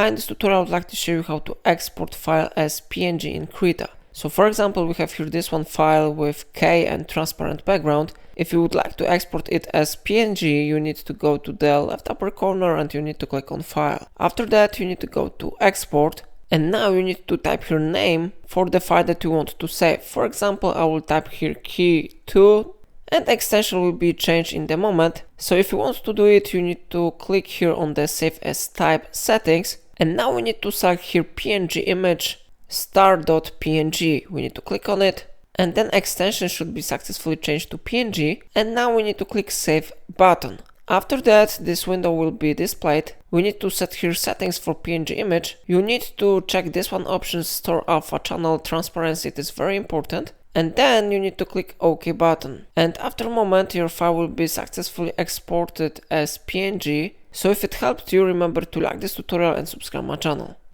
Hi, in this tutorial I would like to show you how to export file as PNG in Krita. So for example, we have here this one file with K and transparent background. If you would like to export it as PNG, you need to go to the left upper corner and you need to click on File. After that, you need to go to Export. And now you need to type your name for the file that you want to save. For example, I will type here key2 and extension will be changed in the moment. So if you want to do it, you need to click here on the Save as Type settings. And now we need to select here PNG image star.png. We need to click on it. And then extension should be successfully changed to PNG. And now we need to click Save button. After that, this window will be displayed. We need to set here settings for PNG image. You need to check this one option, Store Alpha Channel Transparency. It is very important. And then you need to click OK button. And after a moment, your file will be successfully exported as PNG. So if it helped you, remember to like this tutorial and subscribe my channel.